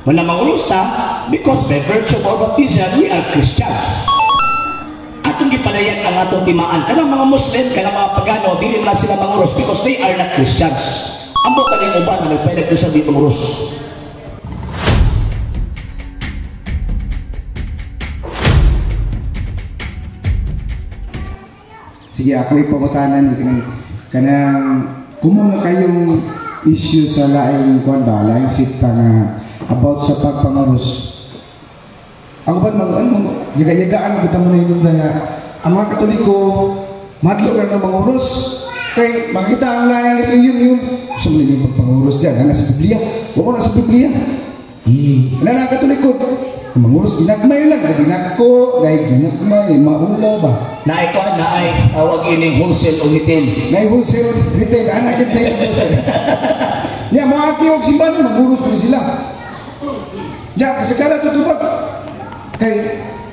Wala mangulos ta, because by virtue of our baptism, we are Christians. Atong gipalayan ang atong timaan. Kanang mga Muslim, kanang mga Pagano, dili na sila mangulos because they are not Christians. Ambot na rin uban na nagpailag ko sa di mangulos. Sige, ako ipamutanan kanang kung kayong issue sa laing kuan ba, laing sita nga about sa pagpangaros. Ako ba yaga-yagaan kita mo na yung nga ang mga Katoliko madlo lang ng manguros kay makita ang laing yung sumuli yung pagpanguros dyan na sa Biblia. Wala na sa Biblia. Wala na Katoliko manguros ginagmay lang, ginagko, ginagmay, maulaw ba? Naay ko, naay, awag ining wholesale o retail. Naay wholesale retail, anak yung tayo wholesale. Niya, mga atiyog simbahan, maguros ko sila. Niya, kasi kala tutupag. Kay,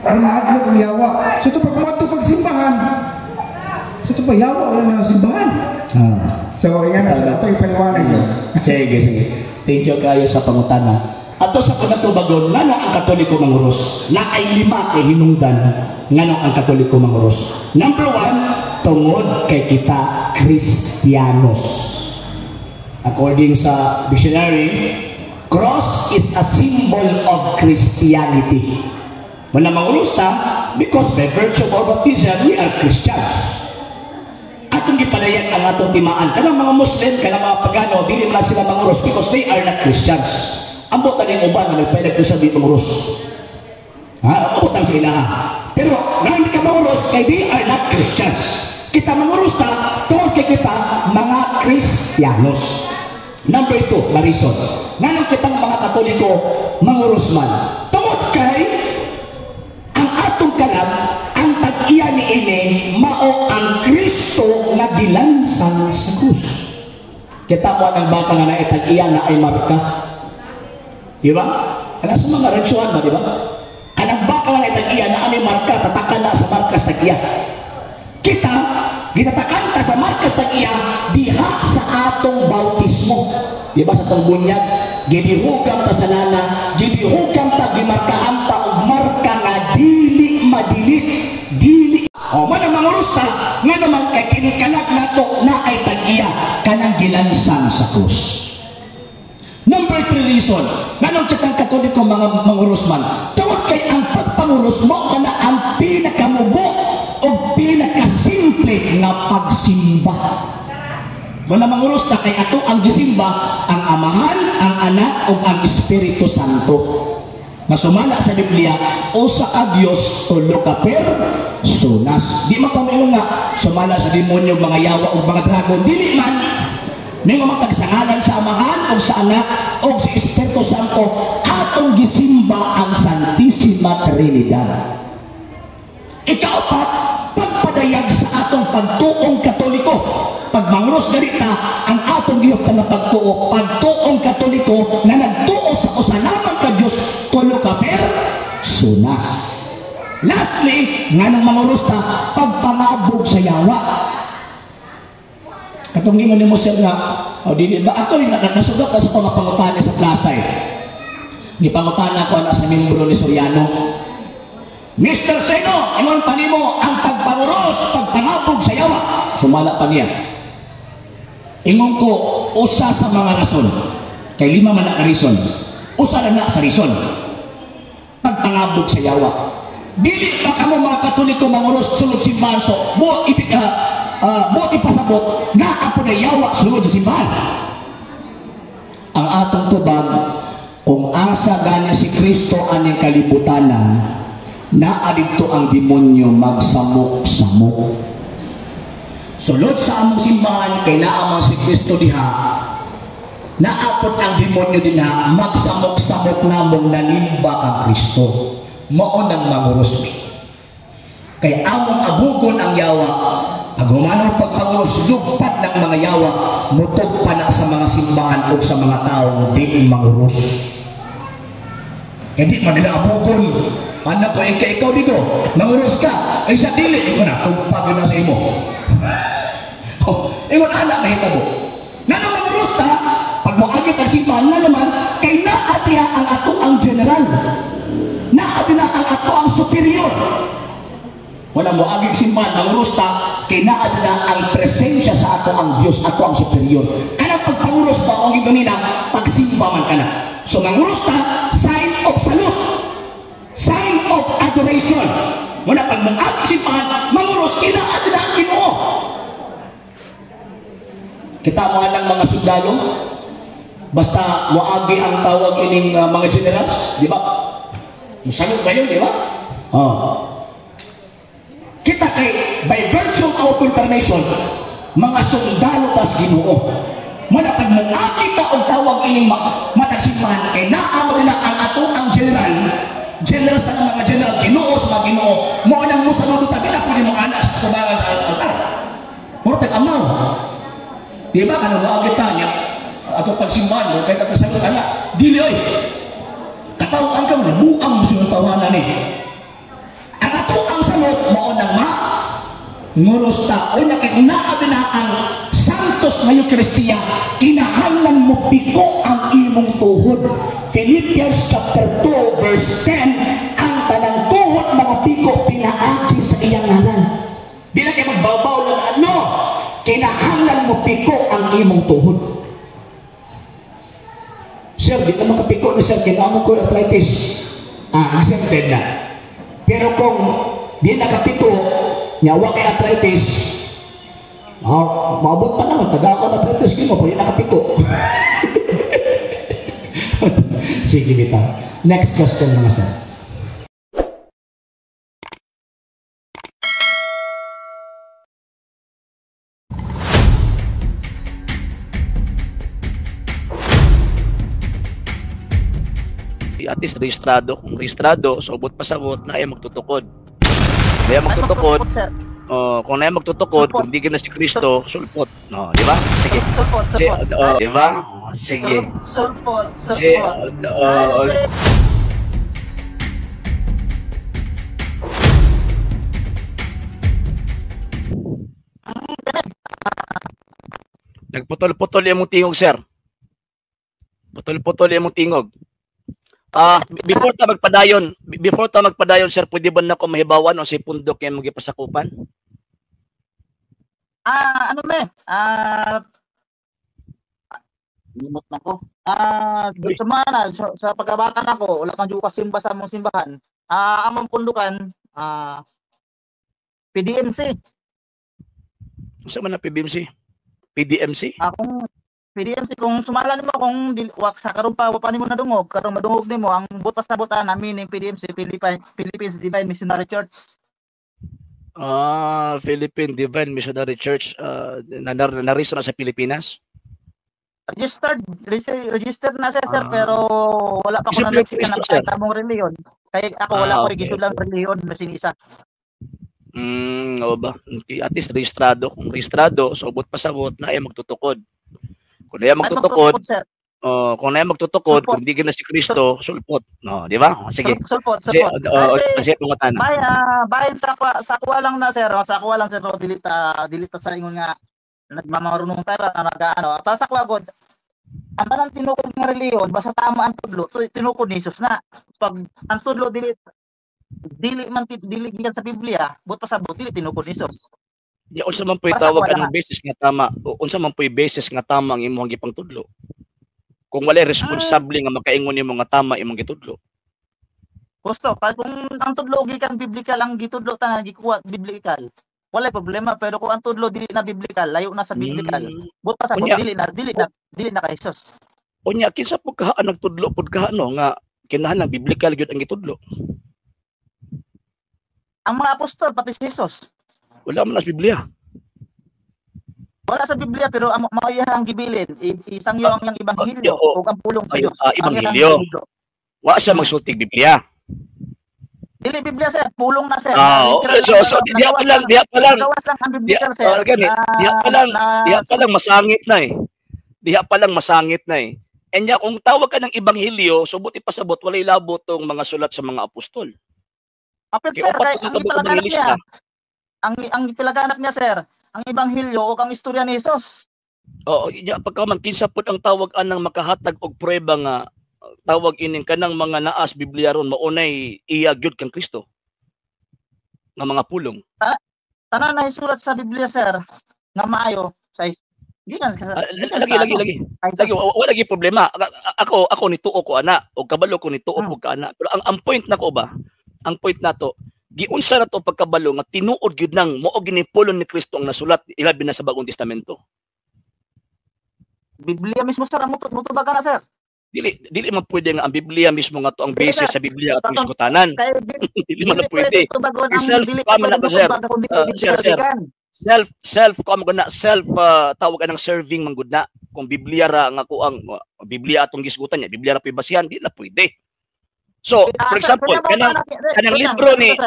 ang mahadlo kong yawa. So ito, pag matupag simbahan, so ito pa yawa, wala na simbahan. So, yan na, sa ito yung paliwanag siya. Sige, sige. Thank you kayo sa pangutana. Ato sa panatubagon, ngano ang Katoliko manguros? Na ay 5 kay hinungdan, ngano ang Katoliko manguros? Number 1, tungod kay kita Kristiyanos. According sa dictionary, cross is a symbol of Christianity. Wala manguros ta, because by virtue of our baptism, we are Christians. Atong gipalayan ang atong timaan. Kanang mga Muslim, kanang mga Pagano, dili na sila manguros because they are not Christians. Ambot na rin uban na nagpailag ko sa di manguros. Ambot lang sa ilaha. Pero, nang hindi ka manguros, kay they are not Christians. Kita manguros ta, tungkol kay kita, mga Kristiyanos. Number 2, na reason. Nga kitang mga Katoliko, manguros man. Tungkol kay, ang atong kalam, ang tag-iya ni ini, mao ang Kristo na gilansang sa krus. Kita mo ang baka nga na itag-iya na ay marka. Diba? Ano sa mga ritual ba, diba? Kanang baka na itag-iya na ani marka, tatakan na sa markas tag-iya. Kita, gitatakan ka sa markas tag-iya, diha sa atong bautismo. Diba sa itong bunyag? Gidihugam pa sa nana, gidihugam pa, gimarkaan pa, o marka nga dili madilit, dili. O, manang manguros ta, nga naman kay kinikalag na to na ay tag-iya, kanang gilansang sa krus. Number 3 reason, nanong kitang Katoliko mga manguros man, tungkol kay ang pagpanguros mo kana ang pinakamubo o pinakasimple nga pagsimba. Wala manguros na kay ato ang gisimba, ang Amahan, ang Anak, o ang Espiritu Santo. Masumala sa Biblia, o sa Diyos tulo ka personas. Di makamilong nga, sumala sa demonyo, mga yawa o mga dragon, dili man. Nang magtagsangalan sa Amahan o sa Anak o sa Espiritu Santo, atong gisimba ang Santissima Trinidad. Ikaapat, pagpadayag sa atong pagtuong Katoliko. Pagmanguros ganita, ang atong gihok na pagtuo, pagtuong Katoliko na nagtuo sa usalamang ka Diyos, tulo ka personas. Lastly, nga nang manguros ta, pagpangabog sa yawa. Katong ni mo sir nga, dili ba ato yung nasugat na sa pangapangutana sa plaza eh. Ni pangutana ko na sa membro ni Soriano. Mr. Seno, ingon pa nimo ang pagpanguros, pagpangabog sa yawa. Sumala pa niya. Ingon ko, usa sa mga rason. Kay 5 man na reason. Usa na sa reason. Pagpangabog sa yawa. Dili pa kamo mga Katoliko manguros sulod simbahan so, mo ipasabot nga apo na yawa sulod sa simbahan. Ang atong tubag, kung asa ganya si Kristo aning kalibutanan, naadito ang demonyo magsamok-samok. Sulod sa among simbahan kay naamang si Kristo diha, naapot ang demonyo dinha magsamok-samok namong nanimba ang Kristo. Mao nang manguros. Kay among abugon ang yawa, pag humanaw pagpanguros, lugpat ng mga yawa, mutog pa na sa mga simbahan o sa mga tao, di manguros. Hindi man nila abugon. Anak ko, ikaw dito, manguros ka. Ay sa dili, ikaw na, tugpag yun na sa imo. Ingon anak na hitabo. Nanong manguros ta, pag mo agit ang simbahan na naman, kay na naatiha ang ato ang general. Naati na ang ato ang superior. Wala mo aging simbahan ng rusta, kay naati na ang presensya sa ato ang Diyos, ato ang superior. Kanang pagpanguros ba ang ito nila, pagsimba man ka na. So ng rusta, sign of salute, sign of adoration. Muna pag mong aging simbahan, manguros, kinaati na ang Ginoo. Kita mo ng mga sundalo, basta muagi ang tawag ining mga generals, di ba? Musalot ba yun, di ba? Kita kay, by virtue of confirmation, mga sundalo pas Ginoo. Muna pag muagi ka ang tawag ining matagsimbahan, kay naamo na ang ato ang general sa mga general, Ginoo sa mga Ginoo, mo nang musalot tabi na pwede mong anak sa kubangan sa altar. Muna tag-amaw. Di ba kanang muagi ta niya? Ato pagsimbahan mo, kaya katasagot ka na, dili oy, katawaan ka mo, buang mo siya tawanan eh. Ang ato ang salot, maunang nguros ta, o niya kaya naabi na ang Santos na Eucharistia, kinahanglan mo piko ang imong tuhod. Philippians chapter 2 verse 10, ang tanang tuhod mga piko pinaagi sa iyang ngalan. Di na kayo magbabaw lang ano, kinahanglan mo piko ang imong tuhod. Sir, di ka makapiko na sir, kinamon ko arthritis. Accepted na. Pero kung di nakapiko, nyawa kay arthritis, maabot pa naman, taga ako na arthritis, kino pa di nakapiko. Sige, bita. Next question mga sir. At least rehistrado. Kung rehistrado, sobot pasabot na ay magtutukod. Kaya magtutukod, kung na ay magtutukod, kung di na si Kristo, sulpot. No, di ba? Sige. Sulpot. Di ba? Sige. Sulpot. Nagputol-putol yung mong tingog, sir. Putol-putol yung mong tingog. Before ta magpadayon, sir, pwede ba na ko mahibawan o si pundok yung magipasakupan? Ano me? Limot na ko. Sa pagkabata na ko, wala kang jukas simba sa mong simbahan. Among pundukan, PDMC. Sa man na PBMC? PDMC? Kung PDMC, kung sumalan mo, kung sa karon pa nimo nadungog, karong madungog nimo ang butas sa buta namin ng PDMC, Philippines Divine Missionary Church. Philippine Divine Missionary Church, nariso na sa Pilipinas? Registered na sir, pero wala pa ko na nagsikanap sa mong reliyon. Kaya ako wala ko register lang reliyon, masin isa. O ba? Okay. At least rehistrado. Kung rehistrado, sobot pasabot na ay magtutukod. Kung na magtutukod, kung di na si Kristo, sulpot. No, di ba? Sige. Sulpot. Kasi pangutana. Bayan sa kuha lang na sir, dilita sa ingon nga nagmamarunong tayo na nag-ano. Para sa kuha god, ang tanang tinukod ng reliyon, basta tama ang tudlo, so tinukod ni Jesus na. Pag ang tudlo dili gikan sa Biblia, but pasabot dili tinukod ni Jesus. Ya, unsa man po'y tawag anong basis nga tama? Unsa man po'y basis nga tama ang imong gipang tudlo? Kung walay responsable nga makaingon nimo nga tama imong gitudlo. Gusto, kung ang tudlo gikan biblical ang gitudlo tanan gikuha biblical, walay problema, pero kung ang tudlo dili na biblical, layo na sa biblical, but pasabot dili na kay Jesus. Unya kinsa pud kahaan nagtudlo pud kaano nga kinahanglan biblical gyud ang gitudlo? Ang mga apostol pati si Jesus. Wala man sa Biblia. Wala sa Biblia, pero mauyahang gibilin. Isang yung ang ebanghelyo o ang pulong sa Diyos. Ebanghelyo. Wa siya magsultig Biblia. Dili Biblia sir, pulong na sir. So diha pa lang. Gawas lang ang biblical sir. Diha pa lang masangit na eh. Diha pa lang masangit na eh. Enya kung tawag ka ng ebanghelyo, subot ipasabot walay labot tong mga sulat sa mga apostol. Apil sir, ang ipalaganap niya sir, ang ebanghelyo o ang istorya ni Jesus. Oo, pagkaman kinsa pud ang tawag anang makahatag og prueba nga tawag ining kanang mga naas Biblia ron maunay iya gyud kang Kristo nga mga pulong. Tanan na isulat sa Biblia, sir, nga maayo sa Lagi wala lagi problema. Ako nituo ko ana o kabalo ko nituo ko ka ana. Pero ang point nako ba? Ang point nato, giunsa na to pagkabalo nga tinuod gyud nang mao gini pulong ni Kristo ang nasulat ilabi na sa Bagong Testamento. Biblia mismo, sir, mutubag na, sir. Dili man pwede nga ang Biblia mismo nga to ang basis sa Biblia at iskutanan. Dili man pwede. Self tawag anang serving man gud na kung Biblia ra nga ko ang Biblia atong gisgutan niya, Biblia ra pibasihan, di na pwede. So, for example, kanang libro ni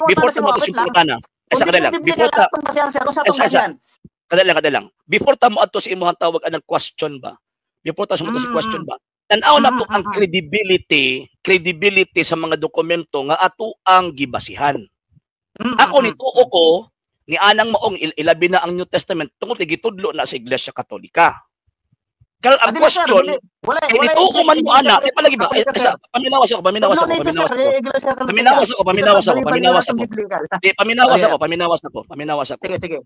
before ta mo to simputana. Sa kadalang kadalang before ta mo adto sa imong tawag anang question ba? Before ta sumunod sa question ba? Tanaw na to ang credibility sa mga dokumento nga ato ang gibasihan. Ako nituo ko ni anang maong ilabi na ang New Testament tungod kay gitudlo na sa Iglesia Katolika. Karon ang question, nituo man mo ana, di palagi ba? Paminawas ako. Sige.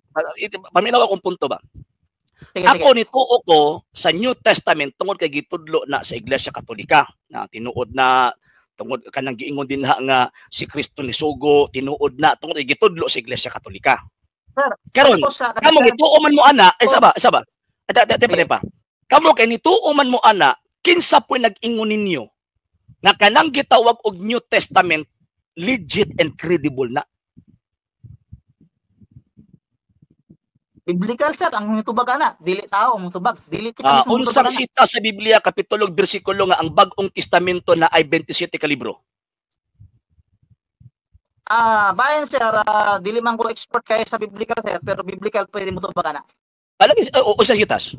Paminawa akong punto ba? Ako nituo ko sa New Testament tungod kay gitudlo na sa Iglesia Katolika na tinuod na tungod kanang giingon din nga si Kristo ni sugo tinuod na tungod kay gitudlo sa Iglesia Katolika. Karon kamo gituo man mo ana isa ba? Pa. Kamo kay nituo man mo ana kinsa po'y nag-ingon ninyo nga kanang gitawag og New Testament legit and credible na. Biblical, sir, ang mutubag ana, dili tao mutubag, dili kita mismo unsang sita sa Biblia kapitulo bersikulo nga ang Bagong Testamento na ay 27 ka libro? Bayan, sir, dili man ko expert kay sa biblical, sir, pero biblical pwede mutubag ana. Alam usa sitas.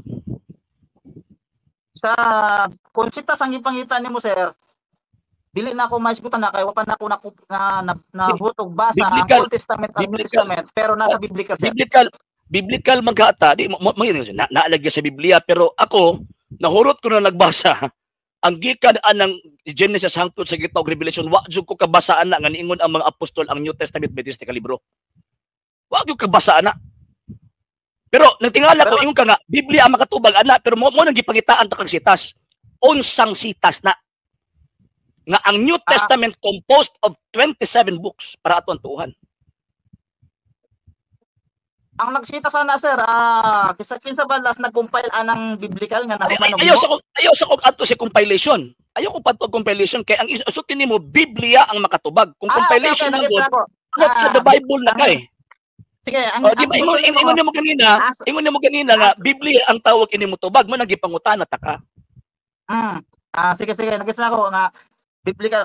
Sa kung sitas ang ipangitan nimo, sir, dili na ako maisgutan na kay wa pa na ako na hutog basa ang Old Testament at New Testament, pero nasa biblical, sir. Biblical maghata, di naalagya sa Biblia, pero ako nahurot ko na nagbasa ang gikan anang Genesis hangtod sa gitawag Revelation, wa jud ko kabasaan na nga niingon ang mga apostol ang New Testament 20 ka libro. Wa jud kabasaan na. Pero nagtingala ko ingon ka nga Biblia ang makatubag ana, pero mo nang gipangitaan ta kang sitas. Unsang sitas na nga ang New Testament composed of 27 books para aton tuuhan. Ang nagsita sana, sir, kinsa ba last nag-compile anang biblical nga nahuman ayaw sa kog adto sa compilation. Ayaw ko padto compilation kay ang isutin nimo Biblia ang makatubag. Kung compilation na gud, sa the Bible na kay. Sige, ingon mo kanina nga Biblia ang tawag inimo tubag mo nagipangutana ta ka. Sige, nagis na ako nga biblical.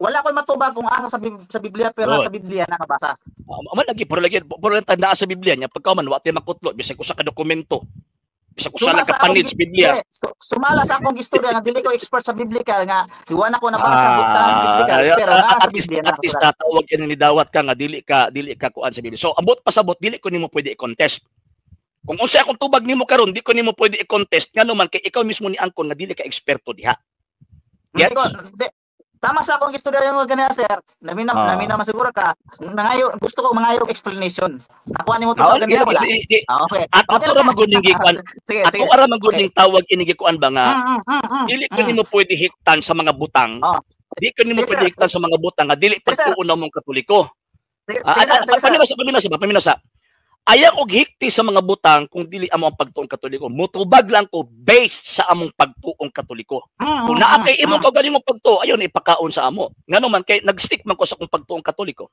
Wala ko matubag kung asa sa Biblia, pero sa Biblia nakabasa. Man lagi pero tanda sa Biblia nya pagka man wa tay makutlo bisag usa ka dokumento. Bisag usa ka panid sa Biblia. Sumala sa akong istorya nga dili ko expert sa biblical nga iwan ako nabasa sa biblical, pero sa Biblia na. At least tawag ini ni dawat ka nga dili ka kuan sa Biblia. So ambot pasabot dili ko nimo pwede i-contest. Kung unsa akong tubag nimo karon, di ko nimo pwede i-contest ngano man kay ikaw mismo ni angkon nga dili ka eksperto diha. Yes. Tama sa akong istorya mo ganyan, sir. Namina masiguro ka. Gusto ko mangayo explanation. Ako ani mo to sa ganyan wala. Okay. Ako ra magunding gikuan. Ako ara magunding tawag ini gikuan ba nga. Dili ko nimo pwede hiktan sa mga butang. Dili ko nimo pwede hiktan sa mga butang nga dili pagtuunaw mong Katoliko. Paminasa. Ayaw ko hikti sa mga butang kung dili among pagtuong Katoliko. Mutubag lang ko based sa among pagtuong Katoliko. Kung naa kay imong galing mo pagtuo, ayon ipakaon sa amo. Ngano man kay nagstick man ko sa kung pagtuong Katoliko.